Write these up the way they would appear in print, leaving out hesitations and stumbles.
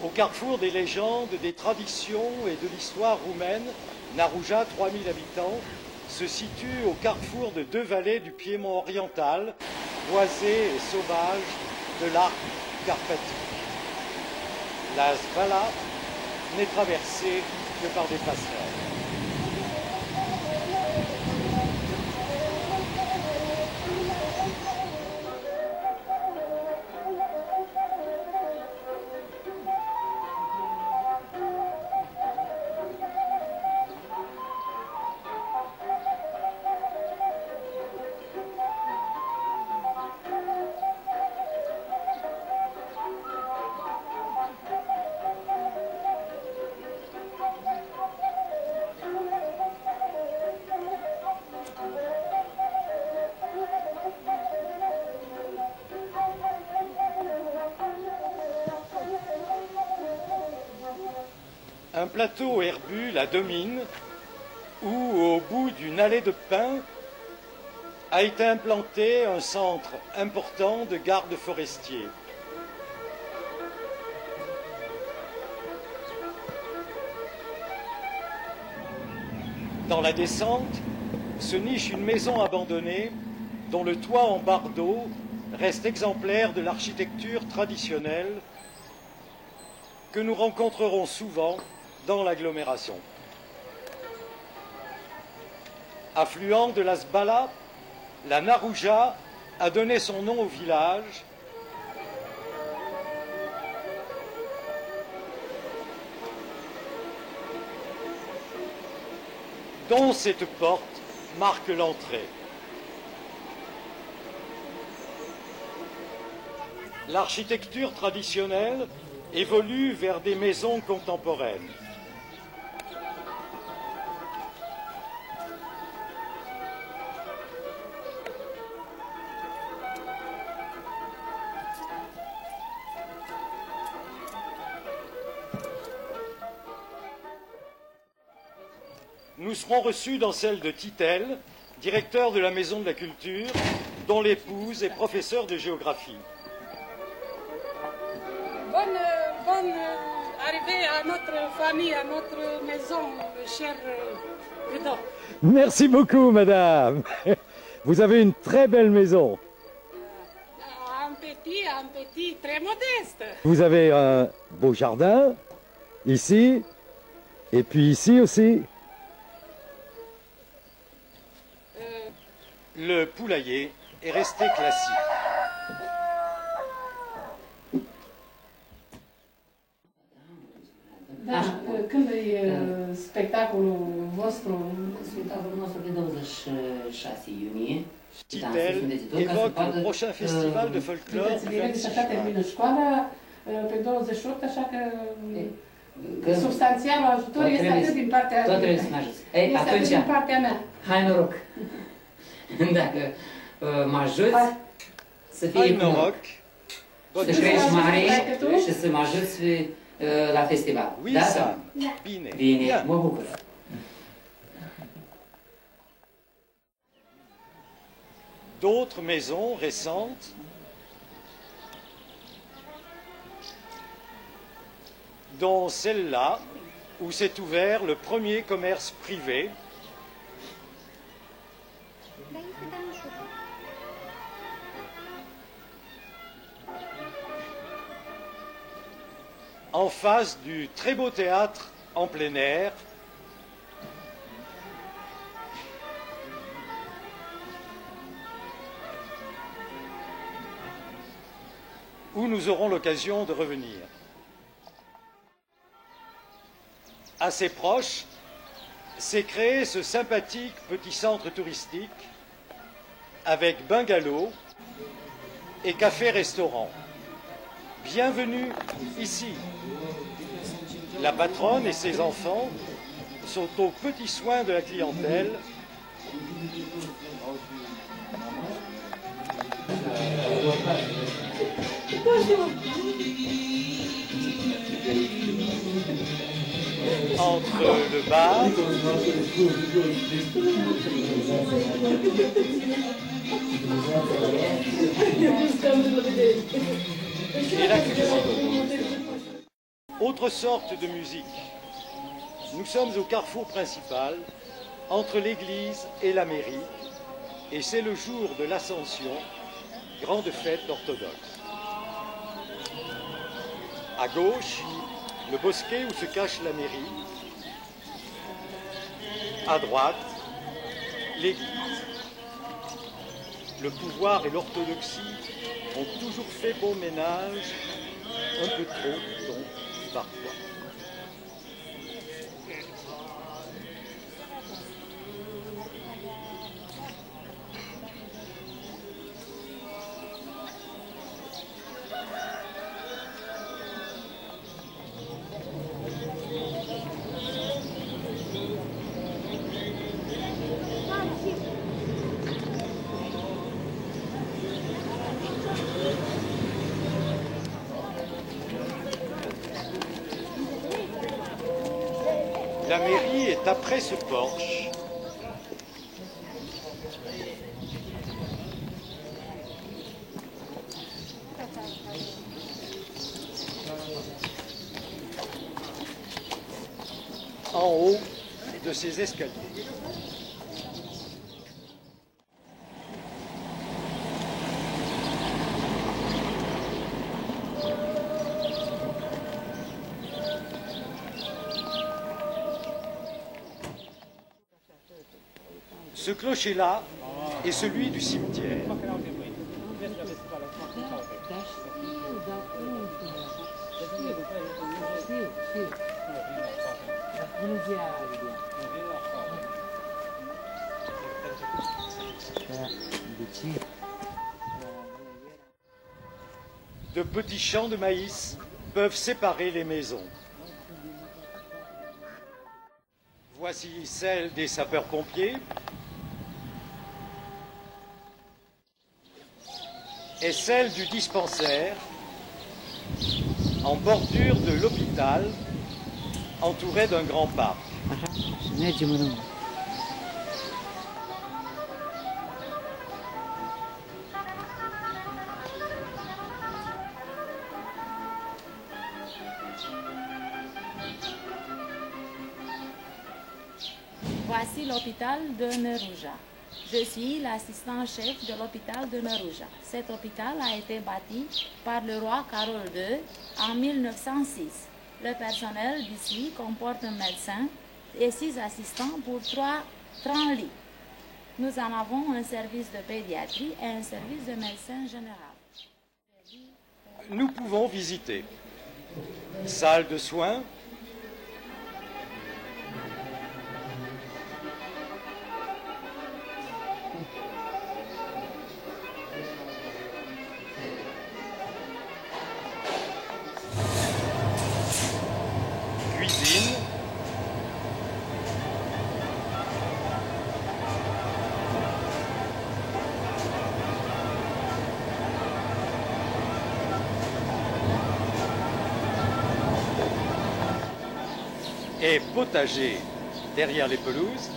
Au carrefour des légendes, des traditions et de l'histoire roumaine, Narouja, 3000 habitants, se situe au carrefour de deux vallées du Piémont oriental, boisées et sauvages de l'arc carpatique. La Zvala n'est traversée que par des passerelles. Un plateau herbu la domine, où, au bout d'une allée de pins, a été implanté un centre important de garde forestier. Dans la descente se niche une maison abandonnée dont le toit en bardeaux reste exemplaire de l'architecture traditionnelle que nous rencontrerons souvent dans l'agglomération. Affluent de la Zvala, la Narouja a donné son nom au village dont cette porte marque l'entrée. L'architecture traditionnelle évolue vers des maisons contemporaines. Nous serons reçus dans celle de Titel, directeur de la Maison de la Culture, dont l'épouse est professeure de géographie. Bonne arrivée à notre famille, à notre maison, cher Prudhomme. Merci beaucoup, madame. Vous avez une très belle maison. Un petit, très modeste. Vous avez un beau jardin, ici, et puis ici aussi. Le poulailler est resté classique. Da, când e spectacolul vostru? Spectacolul nostru pe 26 iunie. Titel évoque le prochain festival de folklore du 26 Așa termină școala pe 28, așa că substanțialul ajutor este atât din partea tot trebuie să mă ajuți. Ei, atunci, din partea mea. hai noroc. Dacă mă ajuți să fie noroc, să crești mare și să mă ajuți la festival. Oui, da? ça. Bine. Bine, mă bucur. D'autres maisons récentes dont celle-là où s'est ouvert le premier commerce privé en face du très beau théâtre en plein air où nous aurons l'occasion de revenir. Assez proche, s'est créé ce sympathique petit centre touristique avec bungalow et café-restaurant. Bienvenue ici. La patronne et ses enfants sont aux petits soins de la clientèle. Entre le bar et la cuisine. Autre sorte de musique. Nous sommes au carrefour principal, entre l'église et la mairie, et c'est le jour de l'Ascension, grande fête orthodoxe. À gauche, le bosquet où se cache la mairie. À droite, l'église. Le pouvoir et l'orthodoxie ont toujours fait bon ménage, un peu trop, donc, parfois. La mairie est après ce porche. En haut de ces escaliers. Ce clocher-là est celui du cimetière. De petits champs de maïs peuvent séparer les maisons. Voici celle des sapeurs-pompiers et celle du dispensaire en bordure de l'hôpital, entourée d'un grand parc. Voici l'hôpital de Neruja. Je suis l'assistant-chef de l'hôpital de Neruja. Cet hôpital a été bâti par le roi Carol II en 1906. Le personnel d'ici comporte un médecin et 6 assistants pour 30 lits. Nous en avons un service de pédiatrie et un service de médecin général. Nous pouvons visiter. Salle de soins, cuisine, et potager derrière les pelouses.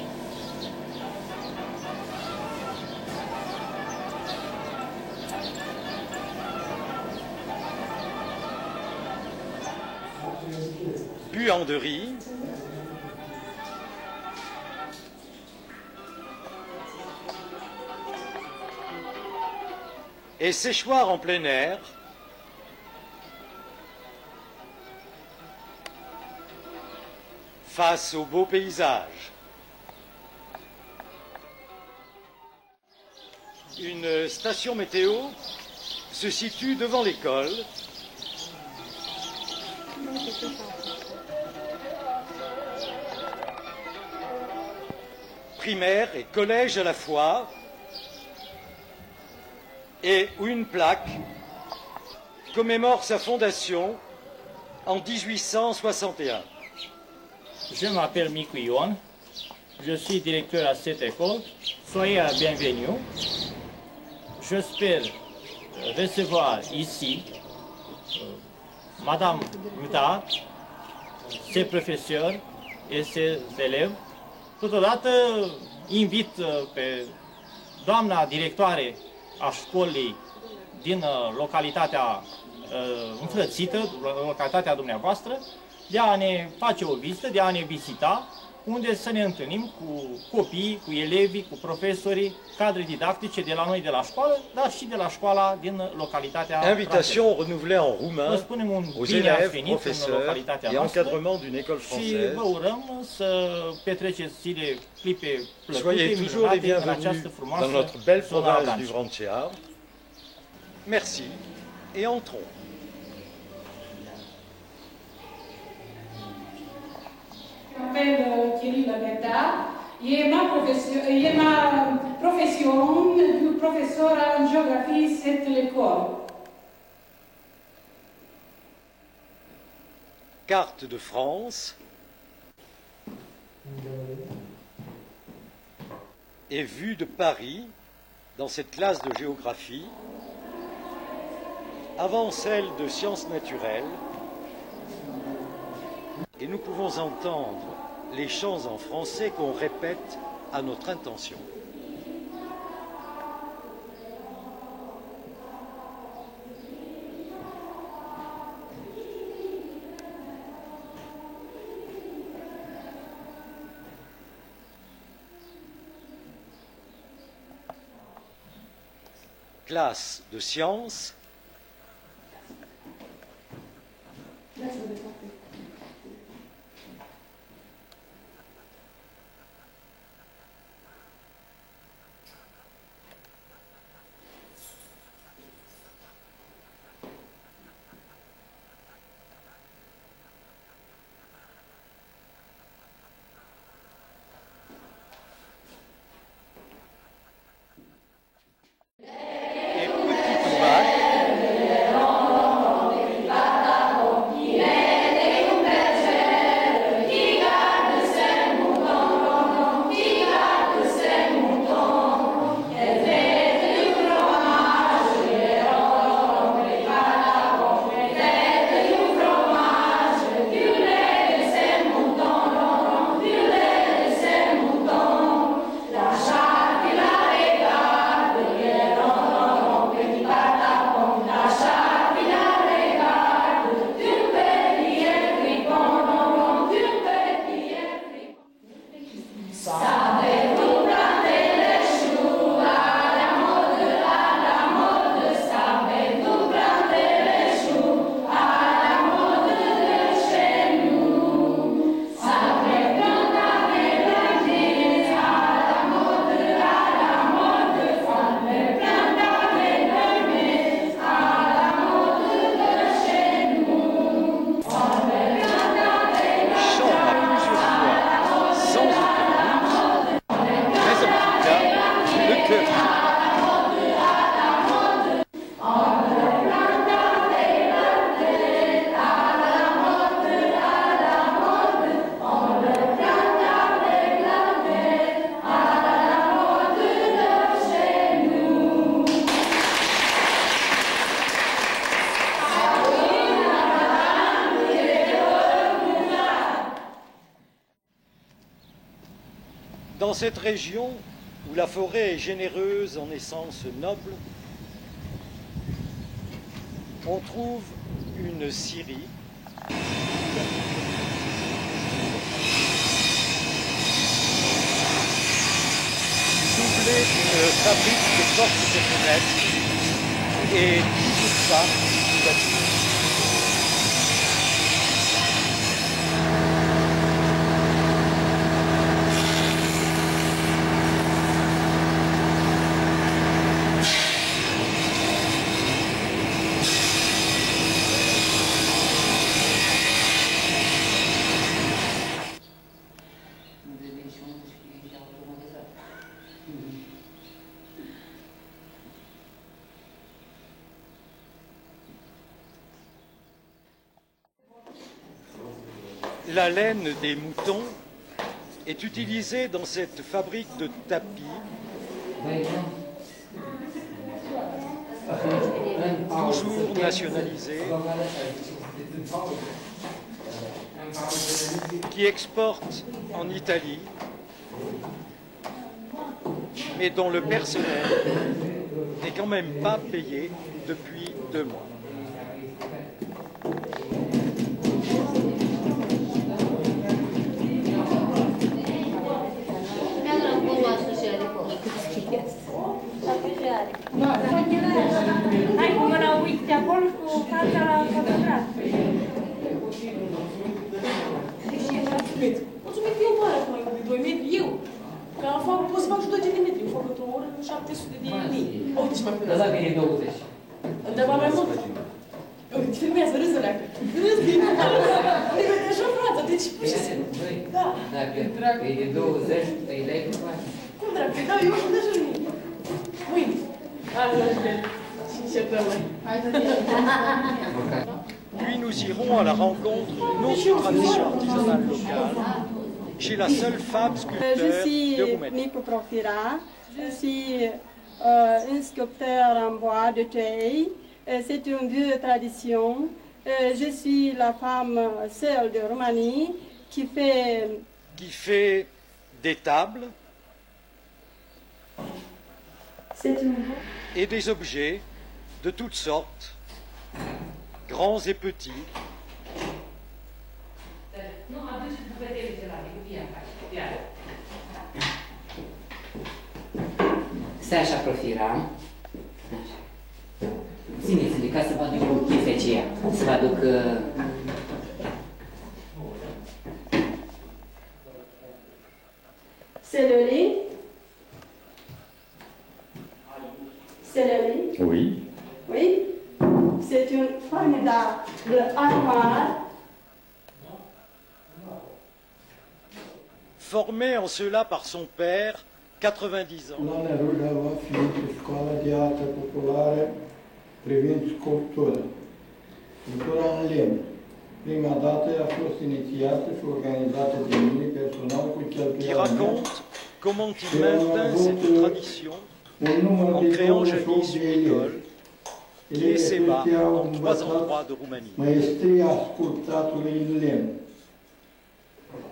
Buanderie. Et séchoir en plein air. Face au beau paysage. Une station météo se situe devant l'école. Primaire et collège à la fois, et où une plaque commémore sa fondation en 1861. Je m'appelle Miku Ion, je suis directeur à cette école. Soyez la bienvenue. J'espère recevoir ici Madame Muta, ses professeurs et ses élèves. Totodată invit pe doamna directoare a școlii din localitatea înfrățită, localitatea dumneavoastră, de a ne face o vizită, de a ne vizita, unde să ne întâlnim cu copiii, cu elevii, cu profesorii, cadre didactice de la noi de la școală, dar și de la școala din localitatea Invitation renouvelée en roumain Vă spunem un aux bine ați élèves, venit în professeurs localitatea et noastră encadrement d'une école și française. vă urăm să petreceți zile, clipe plăcute, Soyez toujours les minunate în bienvenus această frumoasă dans notre belle zonă province Abranț. du Vrancea. Merci et entrons. Je m'appelle Kirill Berta et ma profession de professeur en géographie, c'est l'école. Carte de France et vue de Paris dans cette classe de géographie avant celle de sciences naturelles, et nous pouvons entendre les chants en français qu'on répète à notre intention. Classe de sciences. Et petite vague. Dans cette région où la forêt est généreuse en essences nobles, on trouve une scierie doublée d'une fabrique de portes et fenêtres et tout ça sous bâtiment. La laine des moutons est utilisée dans cette fabrique de tapis toujours nationalisée, qui exporte en Italie, mais dont le personnel n'est quand même pas payé depuis 2 mois. mă Da, da, bine, 20. Undeva mai mult. Uite, filmează, râză leacă. Râzi, îi vede așa frate, deci pur și simplu. Da. Dacă e de 20, îi dai cu bani. Cum dracu? Da, eu am deja mine. Mâine. Hai, la șpel. Și începem noi. Hai să Puis nous irons à la rencontre d'une autre tradition artisanale locale, chez la seule femme Je sculpteur suis de Roumanie. Nico Profira, je suis un sculpteur en bois de Tei. C'est une vieille tradition. Je suis la femme seule de Roumanie Qui fait des tables et des objets de toutes sortes, grands et petits, Nu, aduceți bucătele de la fiecare. Stai așa, Profira. Așa. Țineți-le ca să vă aduc cu chestia aceea. Să vă aduc... C'est le lit. C'est le lit. Oui. Oui. C'est une formidable armoire. formé en cela par son père, 90 ans. La Neruda va fi școala de artă populară privind sculptura. Sculptura în lemn. Prima dată a fost inițiată și organizată de mine personal cu Qui cheltuiala mea. raconte comment il maintint cette tradition Un număr en de créant 28 jadis de une elevi. école qui essaima Elevii au en 3 învățat endroits de Roumanie. maestria sculptatului în lemn.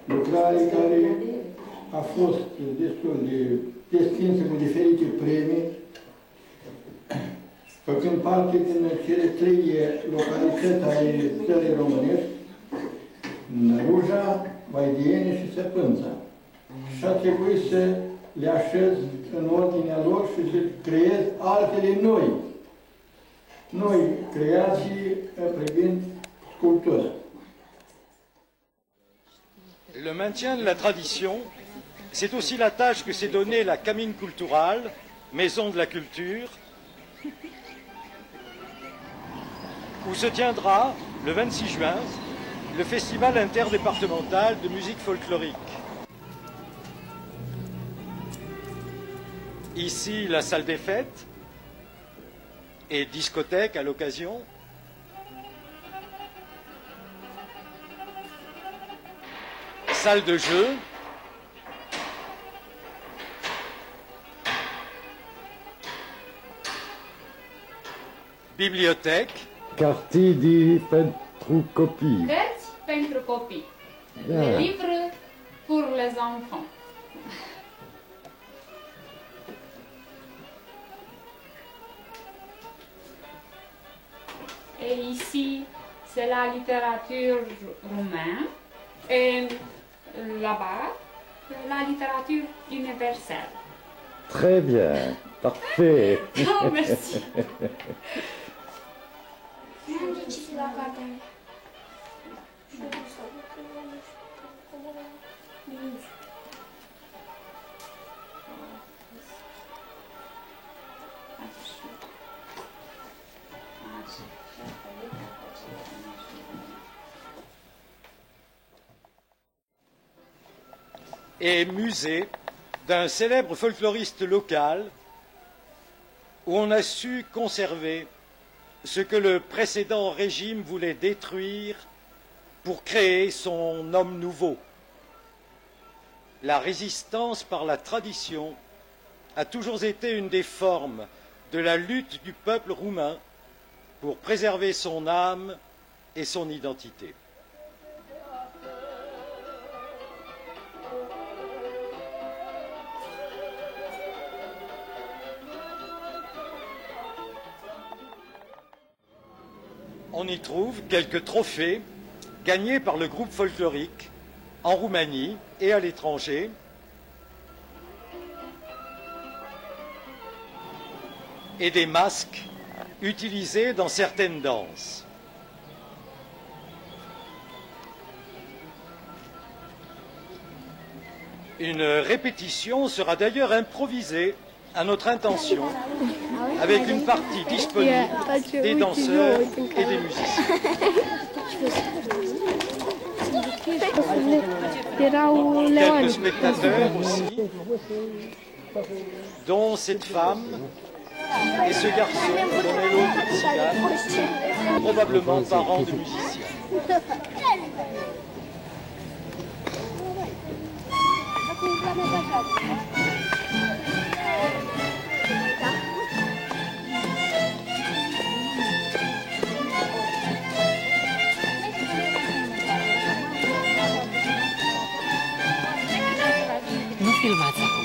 Lucrare care a fost destul de destinsă cu diferite premii, făcând parte din cele 3 localități ale țării românești, Ruja, Vaidiene și Săpânța. Și a trebuit să le așez în ordinea lor și să creez altele noi. Noi creații privind sculptura. Le maintien de la tradition, c'est aussi la tâche que s'est donnée la Camine Culturale, maison de la culture, où se tiendra, le 26 juin, le festival interdépartemental de musique folklorique. Ici, la salle des fêtes et discothèque à l'occasion. Salle de jeu. Bibliothèque. Cartidi pentru copii. Cărți pentru copii. Da. Le livres pour les enfants. Et ici, c'est la littérature roumaine. Et là-bas, la littérature universelle. Très bien. Parfait. Oh, merci. Et musée d'un célèbre folkloriste local où on a su conserver ce que le précédent régime voulait détruire pour créer son homme nouveau. La résistance par la tradition a toujours été une des formes de la lutte du peuple roumain pour préserver son âme et son identité. On y trouve quelques trophées gagnés par le groupe folklorique en Roumanie et à l'étranger. Et des masques utilisés dans certaines danses. Une répétition sera d'ailleurs improvisée à notre intention avec une partie disponible des danseurs et des musiciens. Quelques spectateurs aussi, dont cette femme et ce garçon dont est l'autre cigane, probablement parents de musiciens. Nu filmați acum.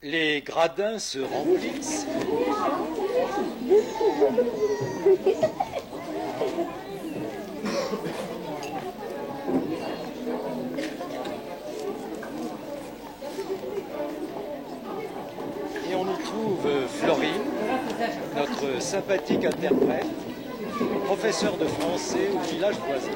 Les gradins se remplissent. Et on y trouve Florine, notre sympathique interprète, professeur de français au village voisin.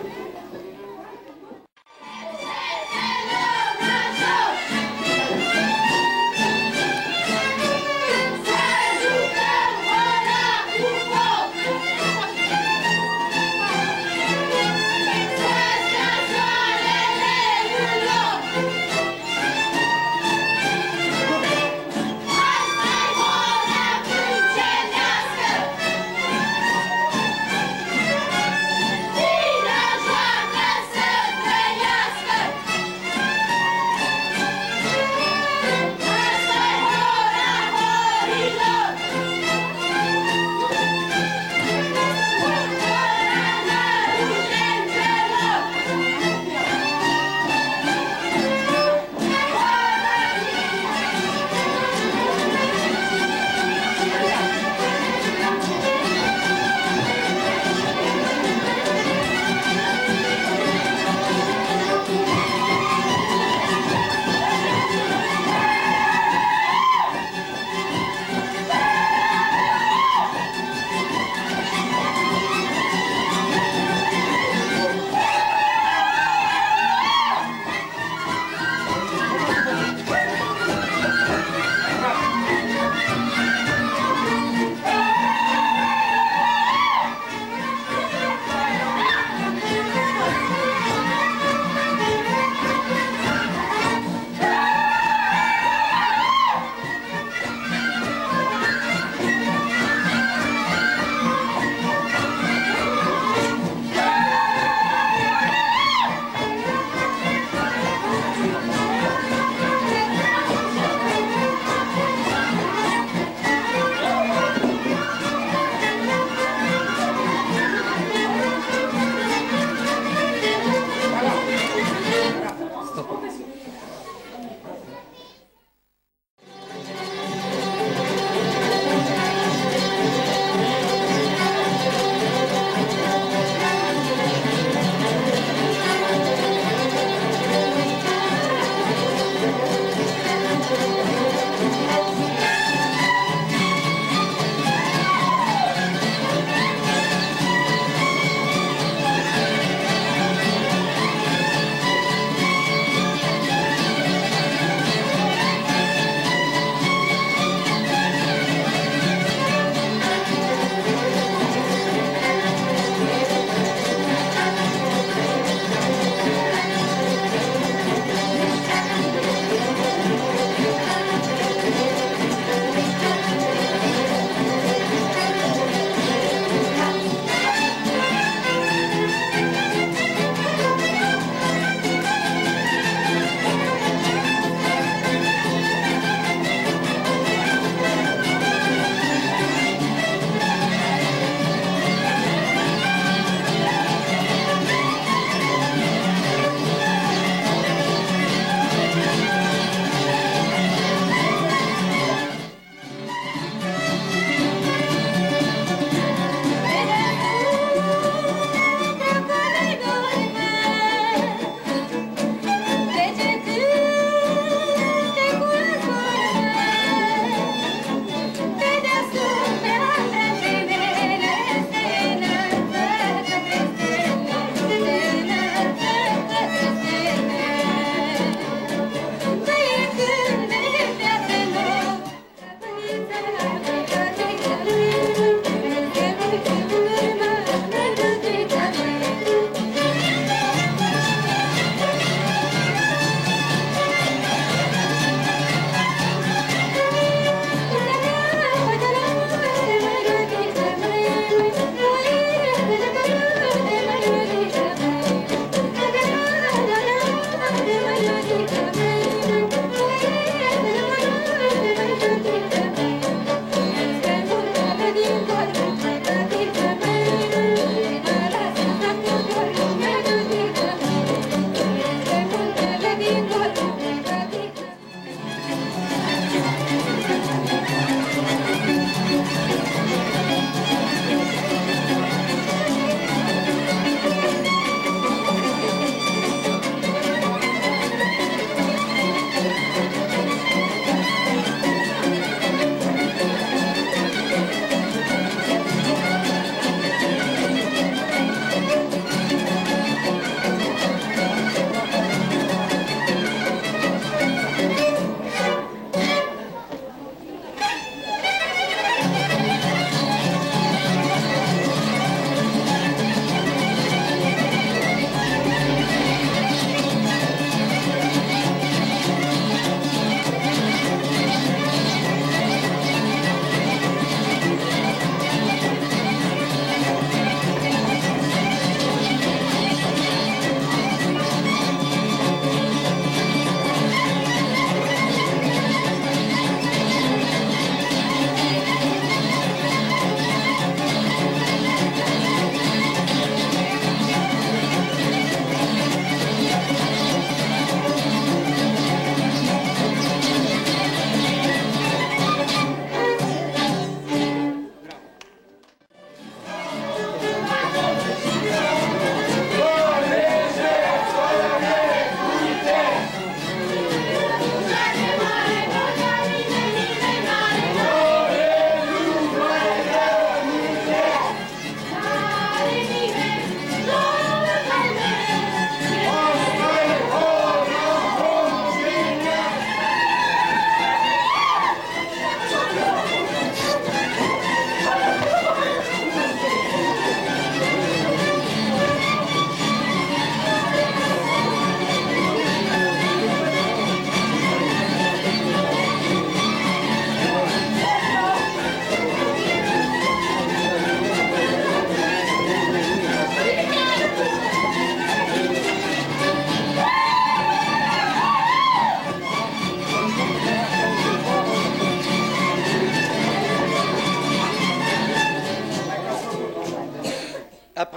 Vilajoară!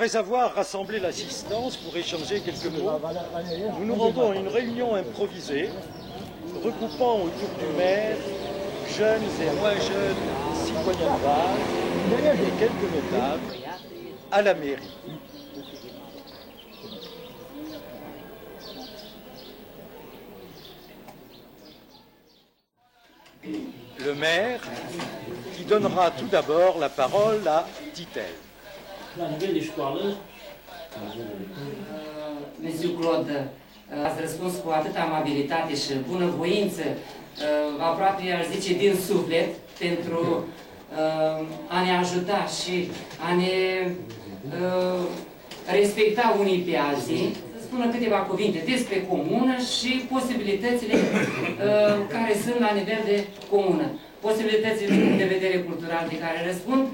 Après avoir rassemblé l'assistance pour échanger quelques mots, nous nous rendons à une réunion improvisée, regroupant autour du maire jeunes et moins jeunes citoyens de base et quelques notables à la mairie. Le maire qui donnera tout d'abord la parole à Titel. La nivel de școală, Meziu Claude, ați răspuns cu atâta amabilitate și bunăvoință, aproape aș zice din suflet, pentru a ne ajuta și a ne respecta unii pe alții, să spună câteva cuvinte despre comună și posibilitățile care sunt la nivel de comună. Posibilitățile din punct de vedere cultural de care răspund,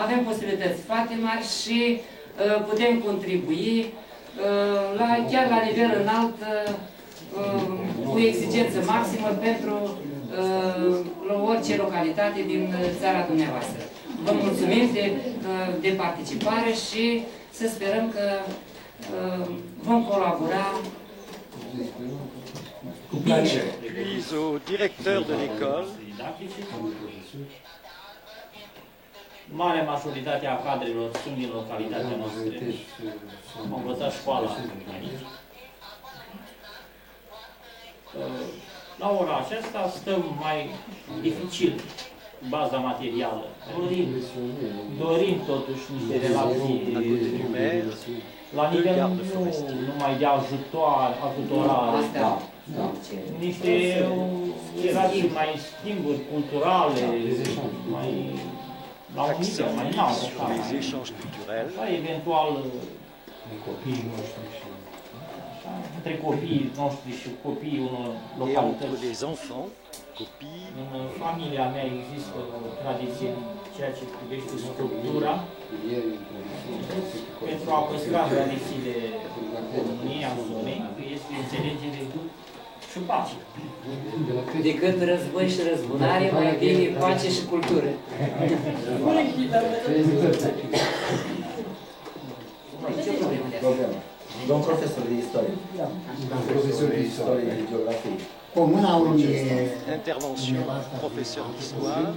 avem posibilități foarte mari și putem contribui chiar la nivel înalt cu exigență maximă pentru orice localitate din țara dumneavoastră. Vă mulțumim de participare și să sperăm că vom colabora Cu plaisir. Puis au directeur de l'école. Marea majoritate a cadrelor sunt din localitatea noastră. Am învățat școala aici. La ora aceasta stăm mai dificil baza materială. Dorim totuși niște relații la nivel nu numai de ajutorare, niște relații mai schimburi culturale, mai la un nivel mai înalt, eventual între copiii noștri și copiii unor localități. În familia mea există o tradiție în ceea ce privește structura pentru a păstra tradițiile comuniei, a zonei, că este înțelegere și pace. Decât război și răzbunare, mai bine pace și cultură. Domn profesor de istorie. Profesor de istorie și geografie. Comuna unui profesor d'histoire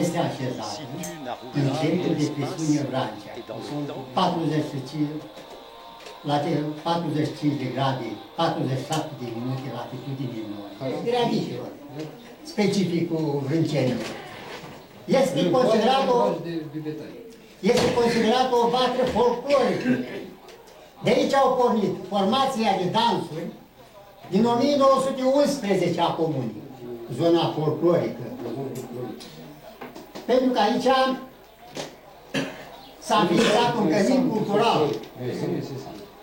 este așezată în centrul de presiune Vrancea, 45 de grade, 47 de minute latitudine nord. Gradișilor, specificul Vrâncenilor. Este considerat o vatră folclorică. De aici au pornit formația de dansuri din 1911 a comunii, zona folclorică. Pentru că aici s-a înființat un cămin cultural.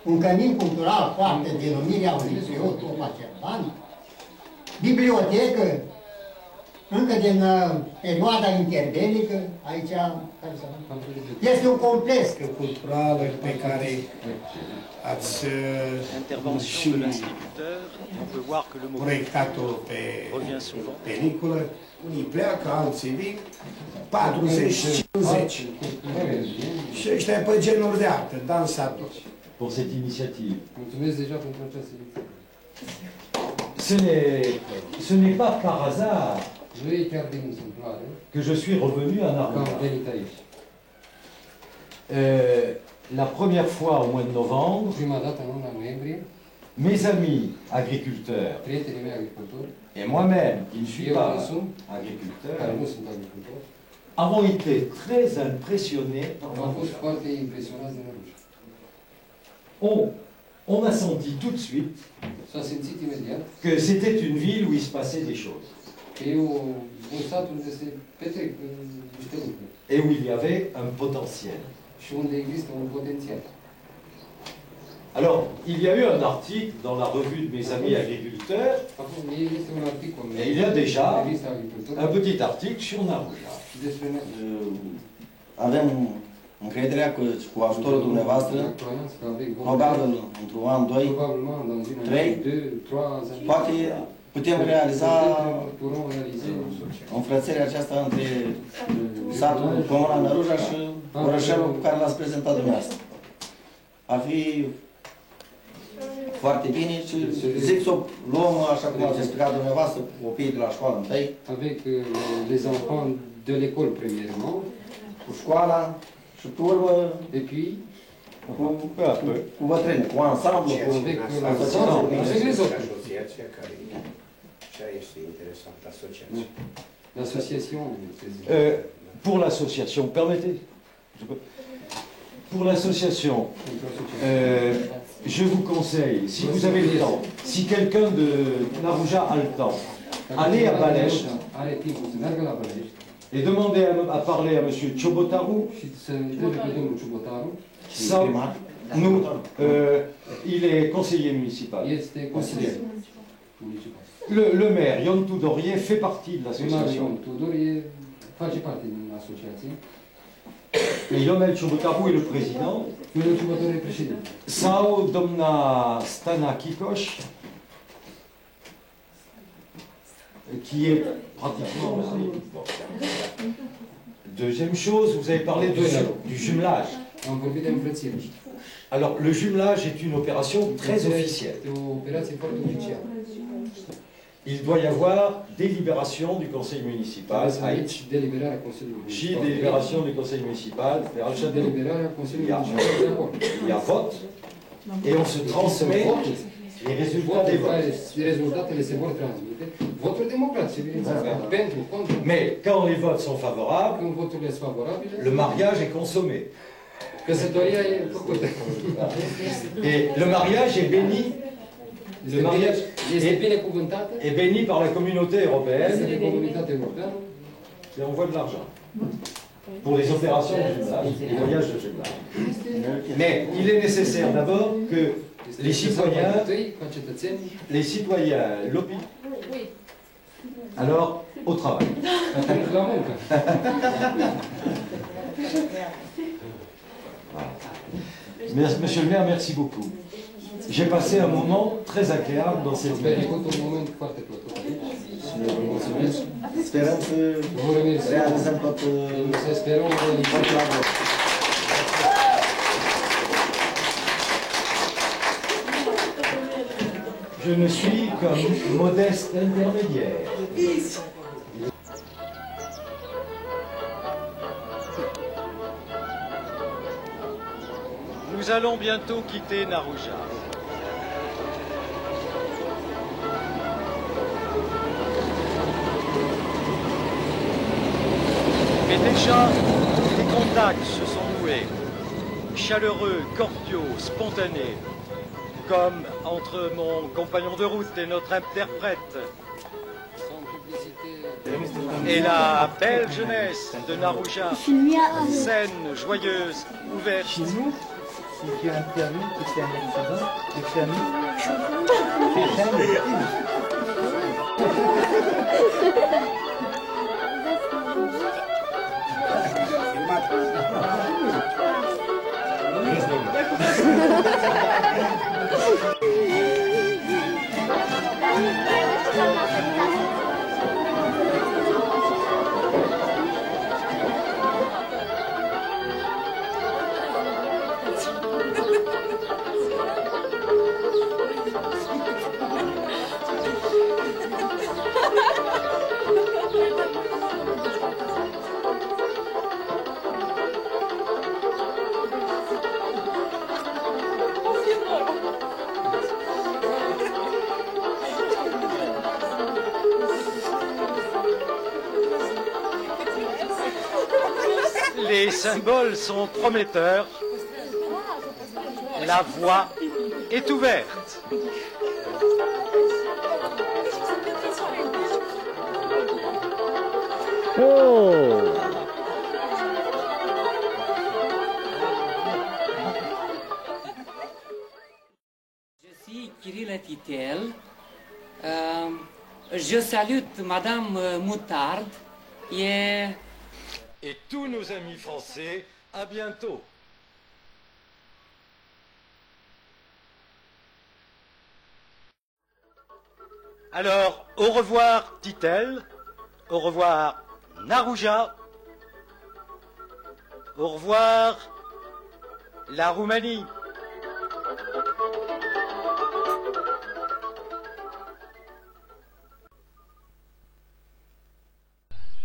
Un cămin cultural foarte denumirea unui preot Topa Cerban, bibliotecă, încă din perioada interbelică, aici este un complex cultural pe care ați proiectat-o pe peliculă. Unii pleacă, alții vin, 40-50 și ăștia pe genuri de artă, dansatori. Pour cette initiative. Mulțumesc deja pentru această Ce n'est pas par hasard que je suis revenu en Armenia. La première fois au mois de novembre, mes amis agriculteurs et moi-même, qui ne suis pas agriculteur, avons été très impressionnés par la on a senti tout de suite que c'était une ville où il se passait des choses. Et où il y avait un potentiel. Alors, il y a eu un article dans la revue de mes amis agriculteurs, et il y a déjà un petit article sur Naruja. Avem încrederea că cu ajutorul dumneavoastră, probabil într-un an, 2, 3, poate putem realiza înfrățirea aceasta între satul, comuna Năruja și orășelul pe care l-ați prezentat dumneavoastră. ar fi foarte bine și zic să o luăm, așa cum ați explicat dumneavoastră, copiii de la școală întâi. Avec les enfants de l'école premièrement. Cu școala și pe urmă, et puis, cu bătrâni, cu ansamblu, cu asociația care așa este interesant, asociația. L'association. Pour l'association, permettez. Pour l'association, je vous conseille, si vous avez le temps, si quelqu'un de Narouja a le temps, allez à Balèche et demandez à parler à M. Tchobotarou. Nous, il est conseiller municipal. Le maire, Ion Tudorier, fait partie de l'association. Et Lionel Tchobotarou est le président. Sau Domna Stana Kikosh, qui est pratiquement aussi. Deuxième chose, vous avez parlé du jumelage. Alors, le jumelage est une opération très officielle. Il doit y avoir délibération du conseil municipal, și délibération du conseil municipal, il y a vote, et on se transmet les résultats des votes. Mais quand les votes sont favorables, le mariage est consommé. Et le mariage est béni. Le mariage est béni par la communauté européenne et envoie de l'argent pour les opérations de jumelage, les voyages de jumelage. Mais il est nécessaire d'abord que les citoyens l'opient. Alors, au travail. Monsieur le maire, merci beaucoup. J'ai passé un moment très agréable dans cette ville. sperăm să realizăm tot Je ne suis qu'un modeste intermédiaire. Nous allons bientôt quitter Narouja. Mais déjà, des contacts se sont noués, chaleureux, cordiaux, spontanés, comme entre mon compagnon de route et notre interprète. Et la belle jeunesse de Narouja, saine, joyeuse, ouverte. Chez nous, si tu as un permis, tu fais un accident, tu fais un Les symboles sont prometteurs. La voie est ouverte. Oh! Je suis Kirill Titel. Je salue Madame Moutard. Et tous nos amis français, à bientôt. Alors, au revoir Titel, au revoir Narouja, au revoir la Roumanie.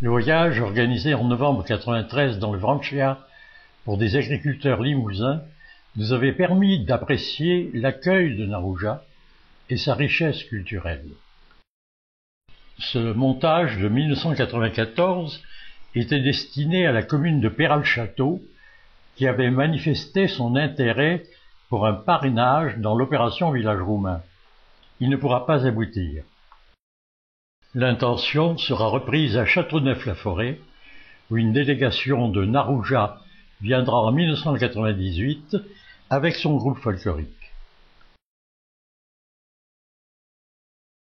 Le voyage, organisé en novembre 1993 dans le Vrancea pour des agriculteurs limousins, nous avait permis d'apprécier l'accueil de Narouja et sa richesse culturelle. Ce montage de 1994 était destiné à la commune de Peyrat-le-Château, qui avait manifesté son intérêt pour un parrainage dans l'opération Village roumain. Il ne pourra pas aboutir. L'intention sera reprise à Châteauneuf-la-Forêt, où une délégation de Narouja viendra en 1998 avec son groupe folklorique.